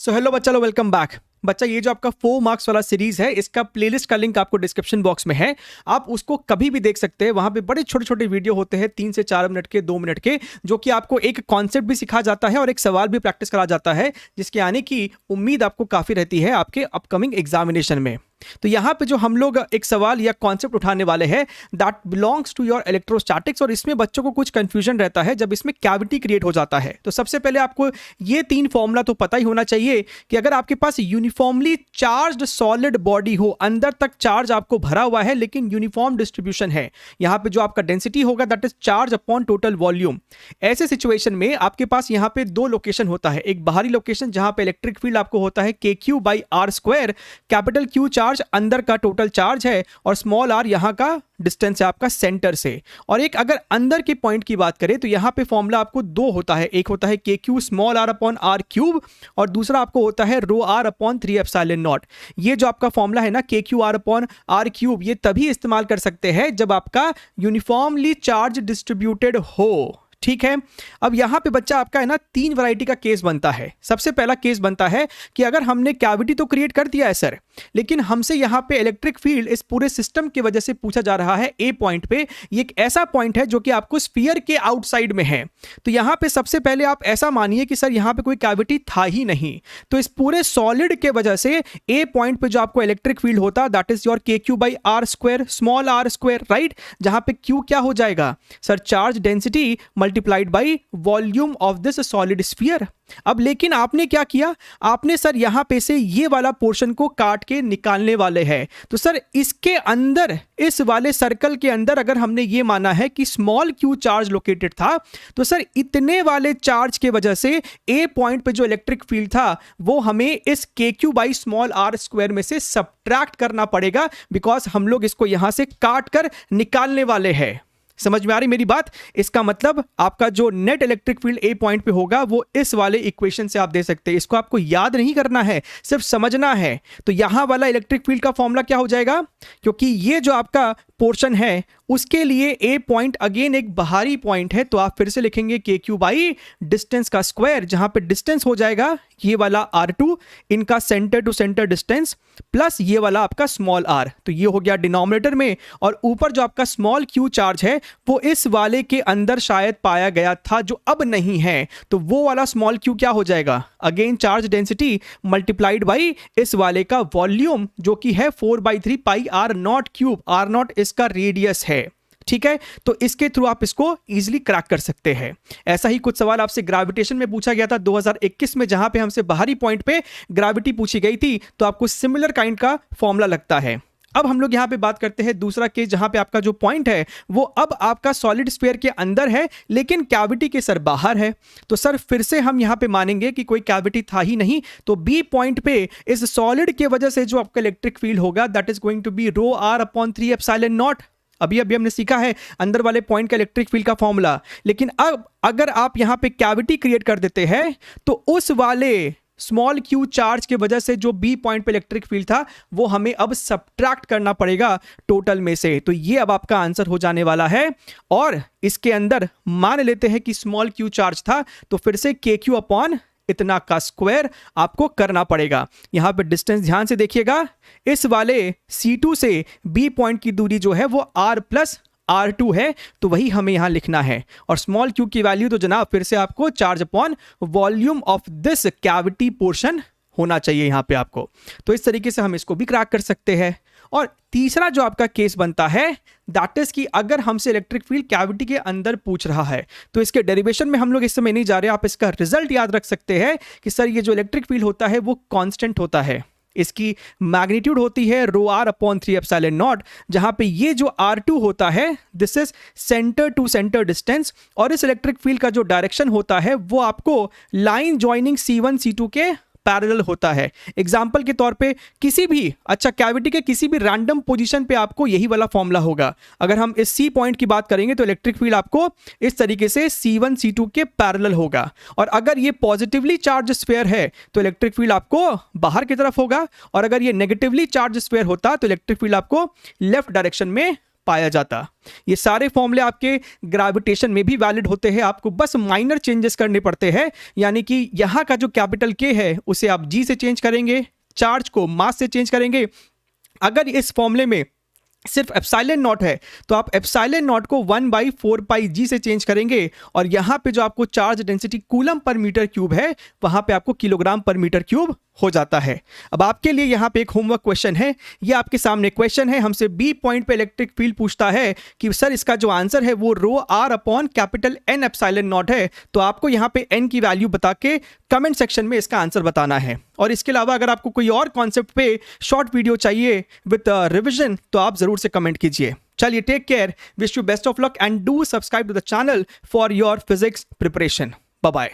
So hello बच्चा लो, welcome back. बच्चा ये जो आपका 4 मार्क्स वाला सीरीज है, इसका प्लेलिस्ट का लिंक आपको डिस्क्रिप्शन बॉक्स में है। आप उसको कभी भी देख सकते हैं। वहां पे बड़े छोटे छोटे वीडियो होते हैं, 3 से 4 मिनट के, 2 मिनट के, जो कि आपको एक कॉन्सेप्ट भी सिखाया जाता है और एक सवाल भी प्रैक्टिस करा जाता है, जिसके आने की उम्मीद आपको काफी रहती है आपके अपकमिंग एग्जामिनेशन में। तो यहाँ पे जो हम लोग एक सवाल या कॉन्सेप्ट उठाने वाले हैं, that belongs to your electrostatics, और इसमें बच्चों को कुछ कंफ्यूजन रहता है जब इसमें कैविटी क्रिएट हो जाता है। तो सबसे पहले आपको ये 3 फॉर्मूला तो पता ही होना चाहिए कि अगर आपके पास यूनिफॉर्मली चार्ज्ड सॉलिड बॉडी हो, अंदर तक चार्ज आपको भरा हुआ है लेकिन यूनिफॉर्म डिस्ट्रीब्यूशन है, यहाँ पे जो आपका डेंसिटी होगा that is charge upon total volume. ऐसे सिचुएशन में आपके पास यहाँ पे 2 लोकेशन होता है। एक बाहरी लोकेशन जहां पे इलेक्ट्रिक फील्ड आपको होता है KQ/R², कैपिटल Q चार्ज अंदर का टोटल चार्ज है और स्मॉल r यहां का डिस्टेंस है आपका सेंटर से। और एक अगर अंदर के पॉइंट की बात करें तो यहां पे फॉर्मूला आपको 2 होता है। एक होता है KQ small r upon R³ और दूसरा आपको होता है रो r अपॉन 3ε0। ये जो आपका फॉर्मूला है ना, KQ r अपॉन R³, ये तभी इस्तेमाल कर सकते हैं जब आपका यूनिफॉर्मली चार्ज डिस्ट्रीब्यूटेड हो। ठीक है। अब यहां पे बच्चा आपका है ना 3 वैरायटी का केस बनता है। सबसे पहला केस बनता है कि अगर हमने कैविटी तो क्रिएट कर दिया है सर, लेकिन हमसे यहां पे इलेक्ट्रिक फील्ड इस पूरे सिस्टम की वजह से पूछा जा रहा है ए पॉइंट पे। ये एक ऐसा पॉइंट है जो कि आपको स्फीयर के आउटसाइड में है। तो यहां पे सबसे पहले आप ऐसा मानिए कि सर यहां पे कोई कैविटी था ही नहीं, तो इस पूरे सॉलिड के वजह से ए पॉइंट पे जो आपको इलेक्ट्रिक फील्ड होता that is your KQ/R², small r², right, जहां पे Q क्या हो जाएगा sir, charge density multiplied by volume of this solid sphere. अब लेकिन आपने क्या किया, आपने सर यहां पे से ये वाला पोर्शन को काट के निकालने वाले हैं। तो सर इसके अंदर, इस वाले सर्कल के अंदर अगर हमने ये माना है कि स्मॉल q चार्ज लोकेटेड था, तो सर इतने वाले चार्ज के वजह से ए पॉइंट पे जो इलेक्ट्रिक फील्ड था वो हमें इस KQ/स्मॉल r² में से सबट्रैक्ट करना पड़ेगा, बिकॉज हम लोग इसको यहां से काट कर निकालने वाले हैं। समझ में आ रही मेरी बात? इसका मतलब आपका जो नेट इलेक्ट्रिक फील्ड ए पॉइंट पे होगा वो इस वाले इक्वेशन से आप दे सकते हैं। इसको आपको याद नहीं करना है, सिर्फ समझना है। तो यहां वाला इलेक्ट्रिक फील्ड का फॉर्मूला क्या हो जाएगा, क्योंकि ये जो आपका पोर्शन है उसके लिए ए पॉइंट अगेन एक बाहरी पॉइंट है, तो आप फिर से लिखेंगे KQ डिस्टेंस का स्क्वायर, जहां पे डिस्टेंस हो जाएगा ये वाला R2, इनका centre to centre distance, plus ये वाला आपका स्मॉल r। तो ये हो गया डिनोमिनेटर में, और ऊपर जो आपका स्मॉल q चार्ज है वो इस वाले के अंदर शायद पाया गया था जो अब नहीं है, तो वो वाला स्मॉल q क्या हो जाएगा, again charge density multiplied by इस वाले का वॉल्यूम, जो कि है 4/3 पाई r0³। r0 इसका रेडियस है। ठीक है, तो इसके थ्रू आप इसको इजीली क्रैक कर सकते हैं। ऐसा ही कुछ सवाल आपसे ग्रेविटेशन में पूछा गया था 2021 में, जहां पे हमसे बाहरी पॉइंट पे ग्रेविटी पूछी गई थी, तो आपको सिमिलर काइंड का फॉर्मूला लगता है। अब हम लोग यहां पे बात करते हैं दूसरा केस, जहां पे आपका जो पॉइंट है वो अब आपका सॉलिड स्फीयर के अंदर है लेकिन कैविटी के सर बाहर है। तो सर फिर से हम यहां पे मानेंगे कि कोई कैविटी था ही नहीं, तो बी पॉइंट पे इस सॉलिड के वजह से जो आपका इलेक्ट्रिक फील्ड होगा that is going to be rho r upon 3ε0। अभी हमने सीखा है अंदर वाले पॉइंट का इलेक्ट्रिक फील्ड का फॉर्मूला, लेकिन अब अगर आप यहां पे कैविटी क्रिएट कर देते हैं तो उस वाले स्मॉल q चार्ज के वजह से जो बी पॉइंट पे इलेक्ट्रिक फील्ड था वो हमें अब सबट्रैक्ट करना पड़ेगा टोटल में से। तो ये अब आपका आंसर हो जाने वाला है, और इसके अंदर मान लेते हैं कि स्मॉल q चार्ज था, तो फिर से KQ अपॉन इतना का स्क्वायर आपको करना पड़ेगा। यहां पे डिस्टेंस ध्यान से देखिएगा, इस वाले C2 से B पॉइंट की दूरी जो है वो R प्लस R2 है, तो वही हमें यहां लिखना है। और स्मॉल q की वैल्यू तो जनाब फिर से आपको charge upon volume of this cavity portion होना चाहिए यहां पे आपको। तो इस तरीके से हम इसको भी क्रैक कर सकते हैं। और तीसरा जो आपका केस बनता है दैट इज कि अगर हमसे इलेक्ट्रिक फील्ड कैविटी के अंदर पूछ रहा है, तो इसके डेरिवेशन में हम लोग इस समय नहीं जा रहे। आप इसका रिजल्ट याद रख सकते हैं कि सर ये जो इलेक्ट्रिक फील्ड होता है वो कांस्टेंट होता है, इसकी मैग्नीट्यूड होती है रो r अपॉन 3ε0, जहां पे ये जो R2 होता है this is centre to centre distance, और इस इलेक्ट्रिक फील्ड का जो डायरेक्शन होता है वो आपको लाइन ज्वाइनिंग C1 C2 के पैरेलल होता है। एग्जाम्पल के तौर पे किसी भी कैविटी के किसी भी रैंडम पोजीशन पे आपको यही वाला फॉर्मूला होगा। अगर हम इस सी पॉइंट की बात करेंगे तो इलेक्ट्रिक फील्ड आपको इस तरीके से C1 C2 के पैरेलल होगा, और अगर ये पॉजिटिवली चार्ज स्फीयर है तो इलेक्ट्रिक फील्ड आपको बाहर की तरफ होगा, और अगर ये नेगेटिवली चार्ज स्फीयर होता तो इलेक्ट्रिक फील्ड आपको लेफ्ट डायरेक्शन में पाया जाता। ये सारे फॉर्मूले आपके ग्रेविटेशन में भी वैलिड होते हैं, आपको बस माइनर चेंजेस करने पड़ते हैं। यानी कि यहाँ का जो कैपिटल के है उसे आप जी से चेंज करेंगे, चार्ज को मास से चेंज करेंगे। अगर इस फॉर्मूले में सिर्फ एप्सिलॉन नॉट है तो आप एप्सिलॉन नॉट को 1/4πg से चेंज करेंगे, और यहां पे जो आपको charge density coulomb per metre cube है वहां पे आपको किलोग्राम पर मीटर क्यूब हो जाता है। अब आपके लिए यहां पे एक होमवर्क क्वेश्चन है, ये आपके सामने क्वेश्चन है, हमसे बी पॉइंट पे इलेक्ट्रिक फील्ड पूछता है कि सर इसका जो आंसर है वो rho R upon capital N epsilon naught है। तो आपको यहां पे एन की वैल्यू बता के कमेंट सेक्शन में इसका आंसर बताना है। और इसके अलावा अगर आपको कोई और कॉन्सेप्ट पे शॉर्ट वीडियो चाहिए विद रिविजन तो आप जरूर से कमेंट कीजिए। चलिए, take care, wish you best of luck and do subscribe to the channel for your physics preparation. Bye bye.